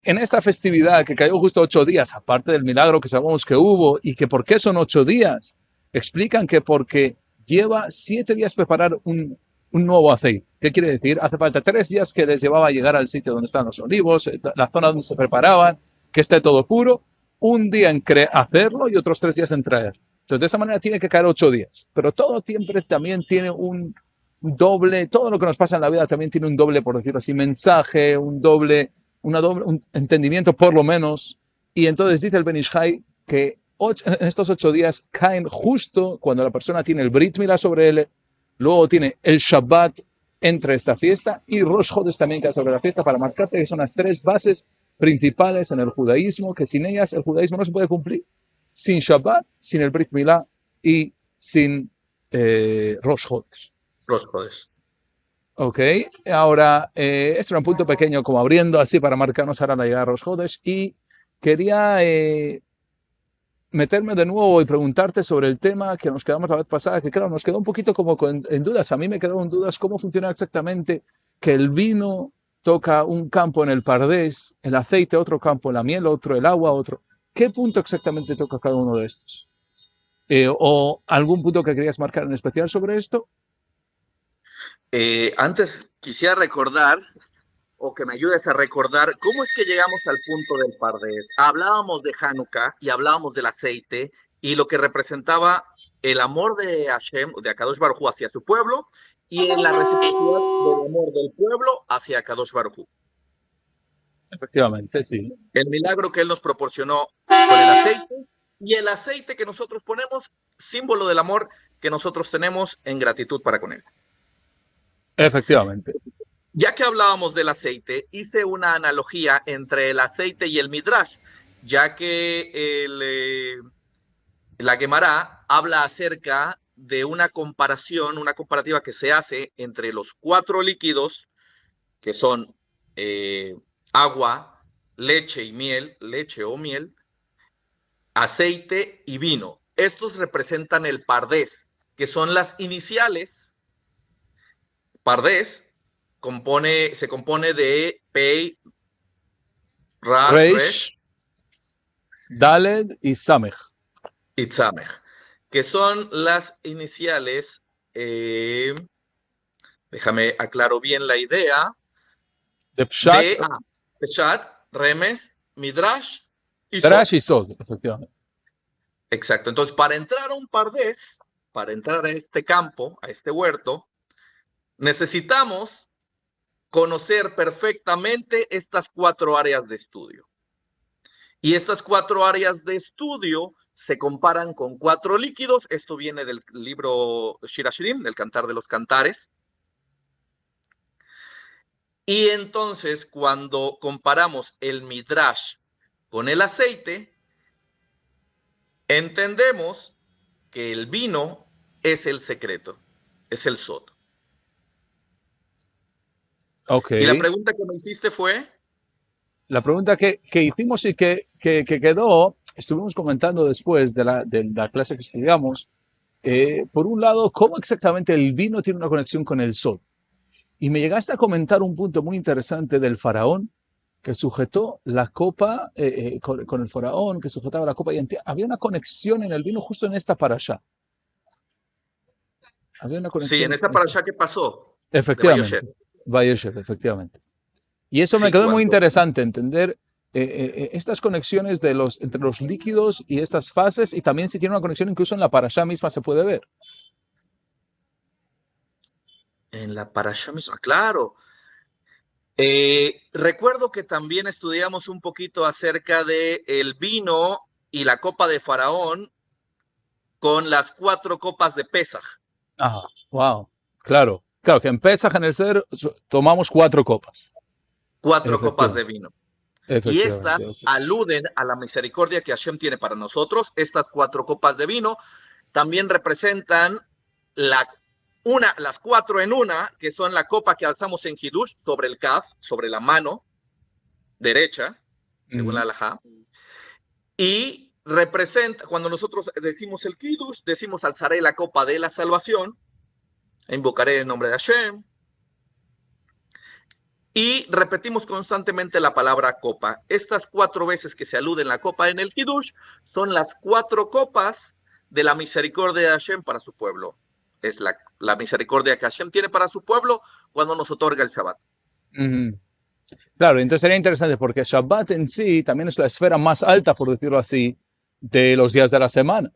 en esta festividad que cayó justo 8 días, aparte del milagro que sabemos que hubo, y que por qué son 8 días, explican que porque lleva 7 días preparar un nuevo aceite. ¿Qué quiere decir? Hace falta 3 días que les llevaba a llegar al sitio donde están los olivos, la zona donde se preparaban, que esté todo puro, un día en hacerlo y otros 3 días en traer. Entonces, de esa manera tiene que caer 8 días. Pero todo siempre también tiene un doble, todo lo que nos pasa en la vida también tiene un doble, por decirlo así, mensaje, un entendimiento por lo menos. Y entonces dice el Ben Ish Chai que en estos 8 días caen justo cuando la persona tiene el Brit Milá sobre él, luego tiene el Shabbat entre esta fiesta y Rosh Chodesh también cae sobre la fiesta para marcarte que son las tres bases principales en el judaísmo, que sin ellas el judaísmo no se puede cumplir. Sin Shabbat, sin el Brit Milá y sin Rosh Chodesh. Rosh Chodesh. Ok, ahora, este era un punto pequeño como abriendo así para marcarnos ahora la llegada a Rosh Chodesh y quería meterme de nuevo y preguntarte sobre el tema que nos quedamos la vez pasada, que claro, nos quedó un poquito como en dudas. A mí me quedó en dudas cómo funciona exactamente que el vino toca un campo en el pardés, el aceite otro campo, la miel otro, el agua otro. ¿Qué punto exactamente toca cada uno de estos? ¿O algún punto que querías marcar en especial sobre esto? Antes quisiera recordar, o que me ayudes a recordar, cómo es que llegamos al punto del Pardés. Hablábamos de Hanukkah y hablábamos del aceite y lo que representaba el amor de Hashem, de Akadosh Baruj Hu hacia su pueblo y en la reciprocidad del amor del pueblo hacia Akadosh Baruj Hu. Efectivamente, sí. El milagro que él nos proporcionó con el aceite y el aceite que nosotros ponemos, símbolo del amor que nosotros tenemos en gratitud para con él. Efectivamente. Ya que hablábamos del aceite, hice una analogía entre el aceite y el Midrash, ya que la Gemara habla acerca de una comparación, una comparativa que se hace entre los 4 líquidos, que son agua, leche y miel, leche o miel, aceite y vino. Estos representan el pardés, que son las iniciales. Pardés se compone de Pei, Ra, Reish, Resh Daled y Samech. y Tzamech, que son las iniciales, déjame aclaro bien la idea, De Pshat, Peshat, Remes, Midrash y Sod. Drash y Sod, efectivamente. Exacto, entonces para entrar a un pardés, para entrar a este campo, a este huerto, necesitamos conocer perfectamente estas 4 áreas de estudio. Y estas 4 áreas de estudio se comparan con 4 líquidos. Esto viene del libro Shir Hashirim, del Cantar de los Cantares. Y entonces, cuando comparamos el Midrash con el aceite, entendemos que el vino es el secreto, es el sod. Ok. Y la pregunta que me hiciste fue... La pregunta que hicimos y que quedó, estuvimos comentando después de la clase que estudiamos, por un lado, cómo exactamente el vino tiene una conexión con el sol. Y me llegaste a comentar un punto muy interesante del faraón que sujetó la copa, con el faraón que sujetaba la copa, y había una conexión en el vino justo en esta parasha. Había una Sí, en conexión. esta parasha, ¿qué pasó? De Vayoshet. Efectivamente, Vayeshev, efectivamente. Y eso me Sí, quedó muy cuando... interesante, entender estas conexiones entre los líquidos y estas fases, y también si tiene una conexión incluso en la parashá misma se puede ver. En la parasha misma, claro. Recuerdo que también estudiamos un poquito acerca de el vino y la copa de Faraón con las 4 copas de Pesaj. Ah, wow. Claro, claro, que en Pesaj en el Seder tomamos 4 copas. 4 copas de Efectivamente, vino. Y efectivamente. estas aluden a la misericordia que Hashem tiene para nosotros. Estas 4 copas de vino también representan las 4 en una, que son la copa que alzamos en Hidush sobre el Kaf, sobre la mano derecha, según la halajá. Y representa, cuando nosotros decimos el Kiddush, decimos alzaré la copa de la salvación, e invocaré el nombre de Hashem. Y repetimos constantemente la palabra copa. Estas 4 veces que se alude en la copa en el Kiddush son las 4 copas de la misericordia de Hashem para su pueblo. Es la misericordia que Hashem tiene para su pueblo cuando nos otorga el Shabbat. Claro, entonces sería interesante porque Shabbat en sí también es la esfera más alta, por decirlo así, de los días de la semana.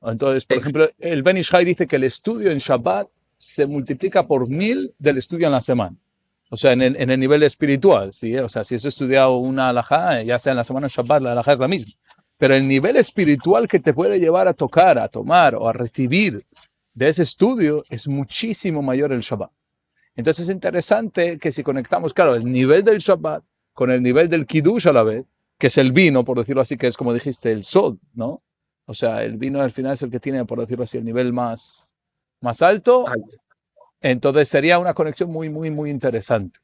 Entonces, por ejemplo, el Ben Ish Chai dice que el estudio en Shabbat se multiplica por 1000 del estudio en la semana. O sea, en el nivel espiritual, ¿sí? O sea, si has estudiado una halajá, ya sea en la semana o Shabbat, la halajá es la misma. Pero el nivel espiritual que te puede llevar a tocar, a tomar o a recibir de ese estudio es muchísimo mayor el Shabbat. Entonces es interesante que si conectamos, claro, el nivel del Shabbat con el nivel del Kiddush a la vez, que es el vino, por decirlo así, que es como dijiste, el Sod, ¿no? O sea, el vino al final es el que tiene, por decirlo así, el nivel más alto. Entonces sería una conexión muy, muy, muy interesante.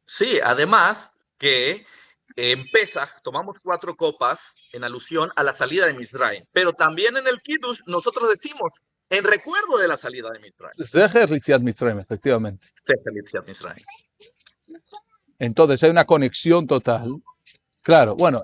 Sí, además que en Pesach tomamos 4 copas en alusión a la salida de Mizraim, pero también en el Kiddush nosotros decimos en recuerdo de la salida de Mizraim. Zecher Yetziat Mitzrayim, efectivamente. Zecher Yetziat Mitzrayim. Entonces hay una conexión total. Claro, bueno,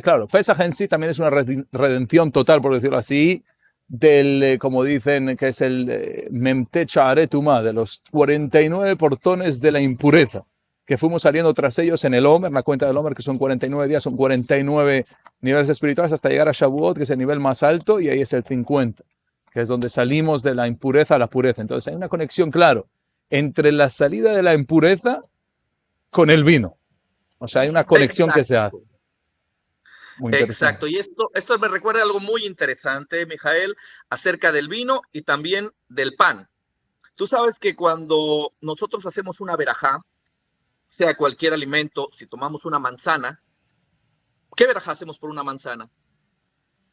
claro, Pesach en sí también es una redención total, por decirlo así, del, como dicen, que es el Memte Sha'arei Tumá, de los 49 portones de la impureza, que fuimos saliendo tras ellos en el Omer, la cuenta del Omer, que son 49 días, son 49 niveles espirituales, hasta llegar a Shavuot, que es el nivel más alto, y ahí es el 50, que es donde salimos de la impureza a la pureza. Entonces hay una conexión, claro, entre la salida de la impureza con el vino. O sea, hay una conexión que se hace. Exacto, y esto me recuerda algo muy interesante, Mijael, acerca del vino y también del pan. Tú sabes que cuando nosotros hacemos una verajá, sea cualquier alimento, si tomamos una manzana, ¿qué verajá hacemos por una manzana?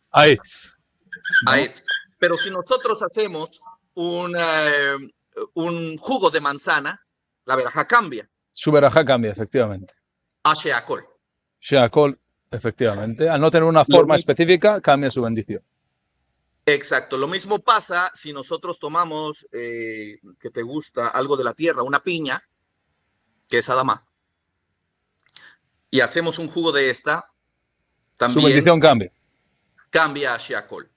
Aetz. ¿No? Aetz. Pero si nosotros hacemos un jugo de manzana, la verajá cambia. Su verajá cambia, efectivamente. A Sheakol. Sheakol, efectivamente. Al no tener una forma específica, cambia su bendición. Exacto. Lo mismo pasa si nosotros tomamos, que te gusta, algo de la tierra, una piña, que es Adamá, y hacemos un jugo de esta, también su bendición cambia. Cambia a Sheakol.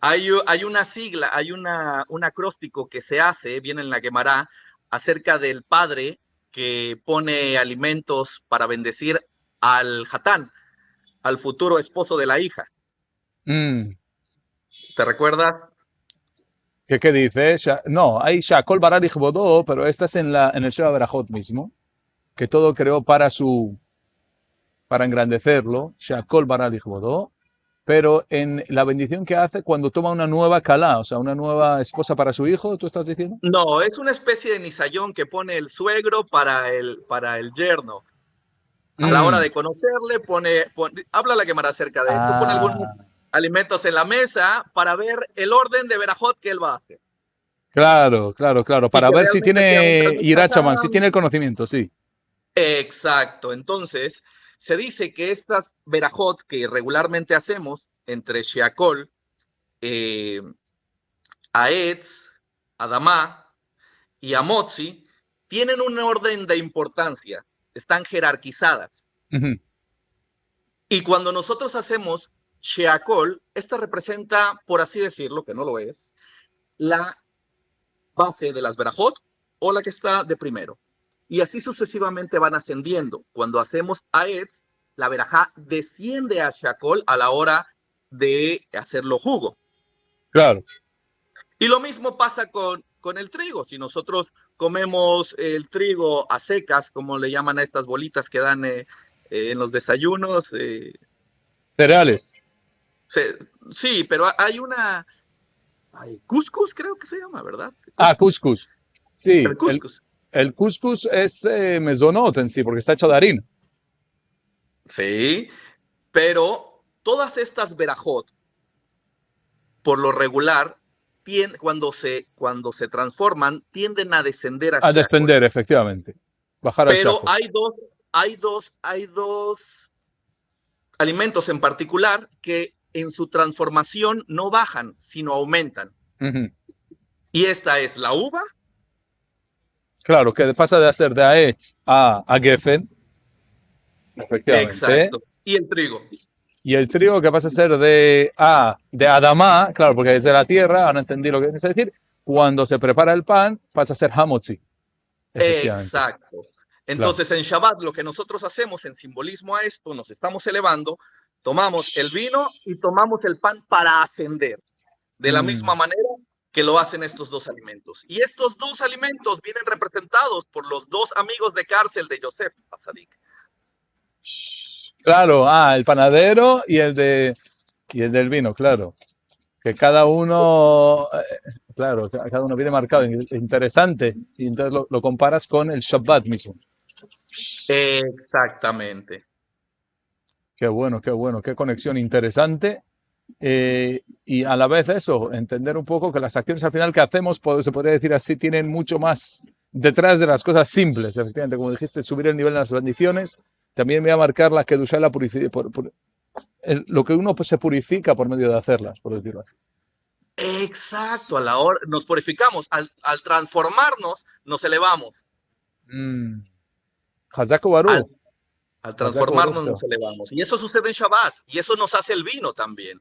Hay una sigla, hay un acróstico que se hace, viene en la Gemara, acerca del padre que pone alimentos para bendecir al Hatán, al futuro esposo de la hija. ¿Te recuerdas? ¿Qué dice? No, hay Sheakol Barar Ichvodó, pero esta es en el Sheva Berajot mismo, que todo creó para engrandecerlo, Sheakol Barar Ichvodó, pero en la bendición que hace cuando toma una nueva calá, o sea, una nueva esposa para su hijo, ¿tú estás diciendo? No, es una especie de nisayón que pone el suegro para el yerno. A la hora de conocerle, habla la Gemara acerca de esto, pone algunos alimentos en la mesa para ver el orden de verajot que él va a hacer. Claro, para ver si tiene Irachaman, si tiene el conocimiento, sí. Exacto, entonces se dice que estas verajot que regularmente hacemos entre Sheakol, Aetz, Adamá y Amotzi tienen un orden de importancia, están jerarquizadas. Y cuando nosotros hacemos Sheakol, esta representa, por así decirlo, que no lo es, la base de las verajot o la que está de primero. Y así sucesivamente van ascendiendo. Cuando hacemos Aetz, la verajá desciende a Sheakol a la hora de hacerlo jugo. Claro. Y lo mismo pasa con el trigo. Si nosotros comemos el trigo a secas, como le llaman a estas bolitas que dan en los desayunos. Cereales. Sí, pero hay una... Cuscús creo que se llama, ¿verdad? Cuscús. Sí. El cuscús. El cuscús es mezonot en sí, porque está hecho de harina. Sí, pero todas estas verajot, por lo regular, cuando se transforman, tienden a descender a descender, efectivamente. Bajar pero hay dos alimentos en particular que en su transformación no bajan, sino aumentan. Y esta es la uva Claro, que pasa de hacer de Aetz a Geffen, efectivamente. Exacto. Y el trigo. Y el trigo que pasa a ser de Adamá, claro, porque es de la tierra, ahora entendí lo que quieres decir. Cuando se prepara el pan, pasa a ser hamotzi, efectivamente. Exacto. Claro. Entonces, en Shabbat, lo que nosotros hacemos en simbolismo a esto, nos estamos elevando, tomamos el vino y tomamos el pan para ascender, de la misma Mm. manera que lo hacen estos dos alimentos. Y estos dos alimentos vienen representados por los dos amigos de cárcel de Yosef Azadik. Claro, el panadero y el del vino, claro. Que cada uno, claro, cada uno viene marcado, interesante. Y entonces lo comparas con el Shabbat mismo. Exactamente. Qué bueno, qué conexión interesante. Y a la vez eso, entender un poco que las acciones al final que hacemos, se podría decir así, tienen mucho más detrás de las cosas simples. Efectivamente, como dijiste, subir el nivel de las bendiciones. También me va a marcar la kedusha, la lo que uno pues, se purifica por medio de hacerlas, por decirlo así. Exacto. A la hora nos purificamos. Al transformarnos, nos elevamos. Hazako Al, Baruch, al Hazako transformarnos, Baruch. nos elevamos. Y eso sucede en Shabbat. Y eso nos hace el vino también.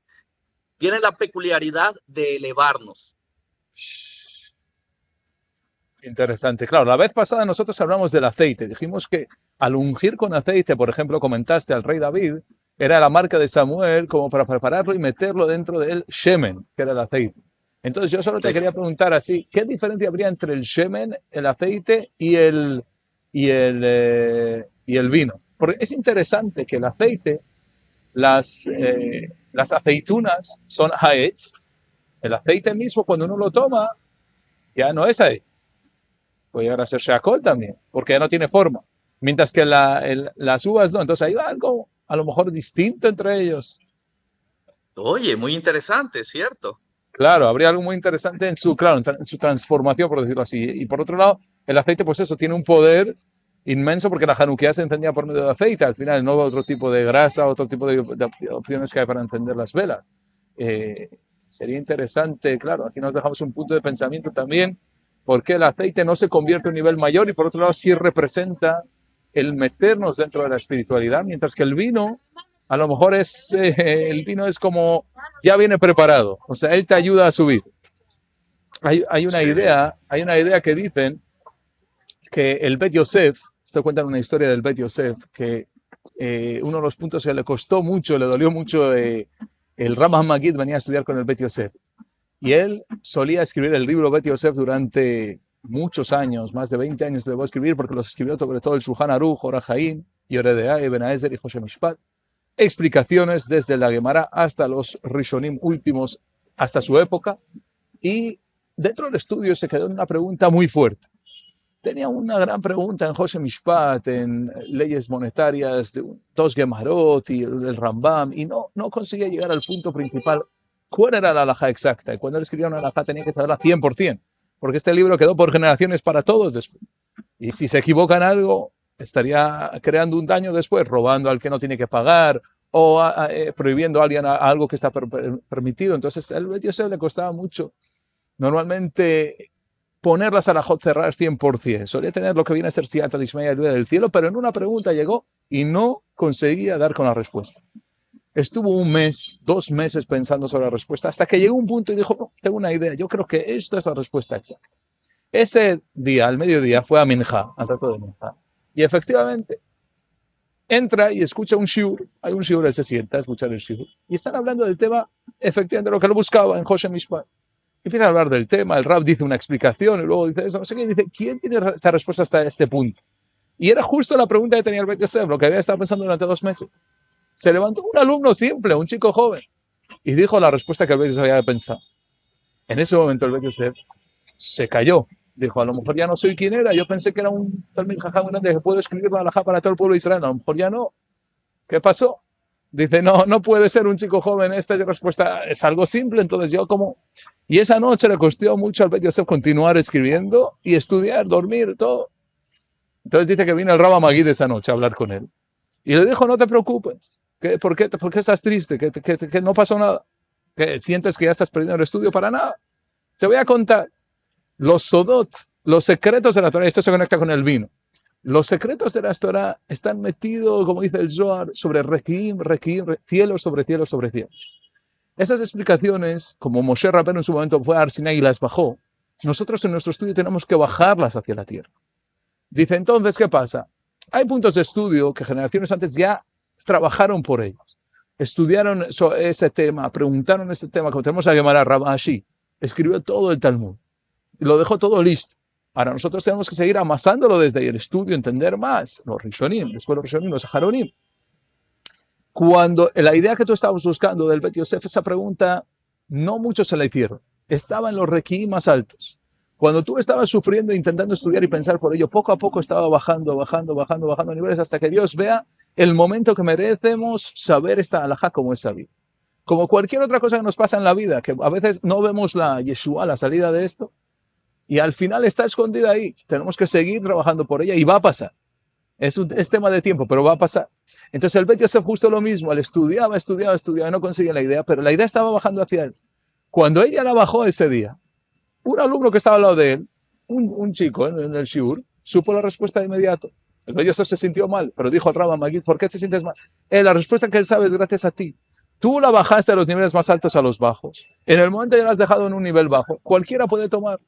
Tiene la peculiaridad de elevarnos. Interesante. Claro, la vez pasada nosotros hablamos del aceite. Dijimos que al ungir con aceite, por ejemplo, comentaste al rey David, era la marca de Samuel como para prepararlo y meterlo dentro del shemen, que era el aceite. Entonces yo solo te quería preguntar así, ¿qué diferencia habría entre el shemen, el aceite y el vino? Porque es interesante que el aceite, las aceitunas son haetz, el aceite mismo cuando uno lo toma ya no es haetz, puede llegar a ser Sheakol también, porque ya no tiene forma. Mientras que las uvas no. Entonces hay algo a lo mejor distinto entre ellos. Oye, muy interesante, ¿cierto? Claro, habría algo muy interesante claro, en su transformación, por decirlo así. Y por otro lado, el aceite, pues eso, tiene un poder inmenso porque la Hanukkah se encendía por medio de aceite. Al final, no otro tipo de grasa, otro tipo de opciones que hay para encender las velas. Eh, Sería interesante, claro, aquí nos dejamos un punto de pensamiento también, porque el aceite no se convierte en un nivel mayor y por otro lado sí representa el meternos dentro de la espiritualidad, mientras que el vino, a lo mejor el vino es como ya viene preparado, o sea, él te ayuda a subir. Sí. Hay una idea que dicen que el Bet Yosef, esto cuenta una historia del Bet Yosef, que uno de los puntos que le costó mucho, le dolió mucho, el Rambam Magid venía a estudiar con el Bet Yosef. Y él solía escribir el libro Bet Yosef durante muchos años, más de 20 años debo escribir, porque los escribió sobre todo el Shulchan Aruch, Orah Chaim, Yoredeai, Ben Aezer y José Mishpat. Explicaciones desde la Gemara hasta los Rishonim últimos, hasta su época. Y dentro del estudio se quedó en una pregunta muy fuerte. Tenía una gran pregunta en José Mishpat, en leyes monetarias, de dos Gemarot y el Rambam, y no conseguía llegar al punto principal. ¿Cuál era la halajá exacta? Y cuando él escribía una halajá tenía que saberla 100%, porque este libro quedó por generaciones para todos después. Y si se equivoca en algo, estaría creando un daño después, robando al que no tiene que pagar o prohibiendo a alguien algo que está permitido. Entonces, el Bet Yosef le costaba mucho. Normalmente poner las alajot cerradas 100%. Solía tener lo que viene a ser Siata de Ismael ayuda del cielo, pero en una pregunta llegó y no conseguía dar con la respuesta. Estuvo un mes, 2 meses pensando sobre la respuesta, hasta que llegó un punto y dijo, no, tengo una idea, yo creo que esto es la respuesta exacta. Ese día, al mediodía, fue a Minja, al rato de Minja. Y efectivamente, entra y escucha un shiur, hay un shiur, él se sienta a escuchar el shiur, y están hablando del tema, efectivamente, lo que lo buscaba en José Mishpat. Empieza a hablar del tema, el Rab dice una explicación, y luego dice eso, no sé qué, y dice, ¿quién tiene esta respuesta hasta este punto? Y era justo la pregunta que tenía el Bet Yosef, lo que había estado pensando durante 2 meses. Se levantó un alumno simple, un chico joven, y dijo la respuesta que el Bet Yosef había pensado. En ese momento el Bet Yosef se cayó. Dijo, a lo mejor ya no soy quien era, yo pensé que era un Talmid Jajam grande que puedo escribir la halajá para todo el pueblo de Israel, a lo mejor ya no. ¿Qué pasó? Dice, no puede ser un chico joven, esta respuesta es algo simple, entonces yo como... Y esa noche le costó mucho al Bet Yosef continuar escribiendo y estudiar, dormir, todo. Entonces dice que vino el Rambam Magid esa noche a hablar con él. Y le dijo, no te preocupes, ¿por qué estás triste? Que no pasó nada, que sientes que ya estás perdiendo el estudio para nada. Te voy a contar. Los sodot, los secretos de la Torah, esto se conecta con el vino. Los secretos de la Torah están metidos, como dice el Zohar, sobre Requiem, cielos sobre cielos sobre cielos. Esas explicaciones, como Moshe Rabbeinu en su momento fue a Har Sinai y las bajó, nosotros en nuestro estudio tenemos que bajarlas hacia la tierra. Dice entonces, ¿qué pasa? Hay puntos de estudio que generaciones antes ya trabajaron por ellos. Estudiaron ese tema, preguntaron este tema, como tenemos a Gemara Rav Ashi, escribió todo el Talmud y lo dejó todo listo. Ahora nosotros tenemos que seguir amasándolo desde ahí, el estudio, entender más, los Rishonim, después los Rishonim, los Aharonim. Cuando la idea que tú estabas buscando del Bet Yosef, esa pregunta, no muchos se la hicieron. Estaba en los requiem más altos. Cuando tú estabas sufriendo, intentando estudiar y pensar por ello, poco a poco estaba bajando niveles hasta que Dios vea el momento que merecemos saber esta halajá como es sabido. Como cualquier otra cosa que nos pasa en la vida, que a veces no vemos la Yeshua, la salida de esto, y al final está escondida ahí. Tenemos que seguir trabajando por ella y va a pasar. Es tema de tiempo, pero va a pasar. Entonces el Bet Yosef justo lo mismo, él estudiaba, no conseguía la idea, pero la idea estaba bajando hacia él. Cuando ella la bajó ese día, un alumno que estaba al lado de él, un chico en el shiur, supo la respuesta de inmediato. El Bet Yosef se sintió mal, pero dijo al Rabba Magid, ¿por qué te sientes mal? La respuesta que él sabe es gracias a ti. Tú la bajaste de los niveles más altos a los bajos. En el momento que la has dejado en un nivel bajo, cualquiera puede tomar.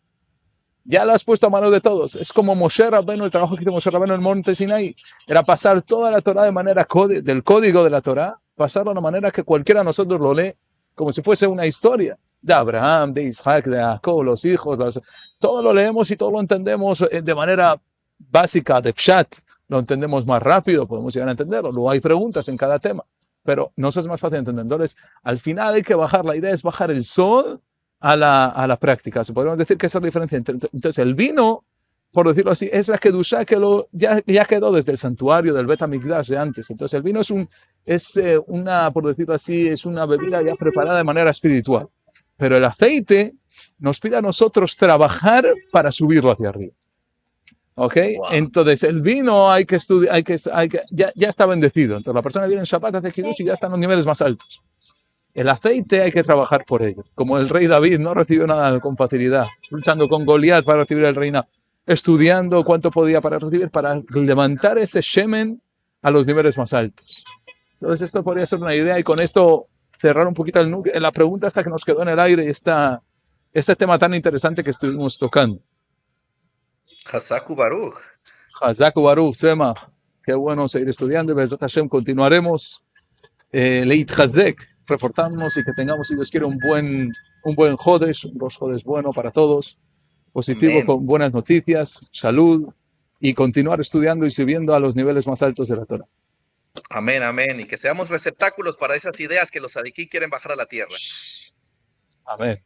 Ya la has puesto a mano de todos. Es como Moshe Rabbeinu, el trabajo que hizo Moshe Rabbeinu en el monte Sinai. Era pasar toda la Torah de manera del código de la Torah, pasarlo de una manera que cualquiera de nosotros lo lee como si fuese una historia. De Abraham, de Isaac, de Jacob, los hijos, todo lo leemos y todo lo entendemos de manera básica, de Pshat. Lo entendemos más rápido, podemos llegar a entenderlo. Luego hay preguntas en cada tema, pero no es más fácil entender. Entonces, al final hay que bajar, la idea es bajar el sol a la práctica. Podríamos decir que esa es la diferencia. Entonces, el vino, por decirlo así, es la Kedushá que ya quedó desde el santuario del Bet HaMikdash de antes. Entonces, el vino por decirlo así, es una bebida ya preparada de manera espiritual. Pero el aceite nos pide a nosotros trabajar para subirlo hacia arriba. ¿Ok? Wow. Entonces, el vino hay que estudiar, ya está bendecido. Entonces, la persona viene en Shabbat, hace Kiddush y ya está en los niveles más altos. El aceite hay que trabajar por ello. Como el rey David no recibió nada con facilidad, luchando con Goliat para recibir el reinado, estudiando cuánto podía para recibir, para levantar ese shemen a los niveles más altos. Entonces, esto podría ser una idea y con esto cerrar un poquito la pregunta hasta que nos quedó en el aire y este tema tan interesante que estuvimos tocando. Hazaku Baruch. Hazaku Baruch, Tzemach. Qué bueno seguir estudiando y Be'ezrat Hashem continuaremos. Leit Hazek, reforzarnos y que tengamos, si Dios quiere, un buen Jodesh, un Rosh Jodesh bueno para todos, positivo, amén, con buenas noticias, salud y continuar estudiando y subiendo a los niveles más altos de la Torah. Amén, amén. Y que seamos receptáculos para esas ideas que los adikí quieren bajar a la tierra. Amén.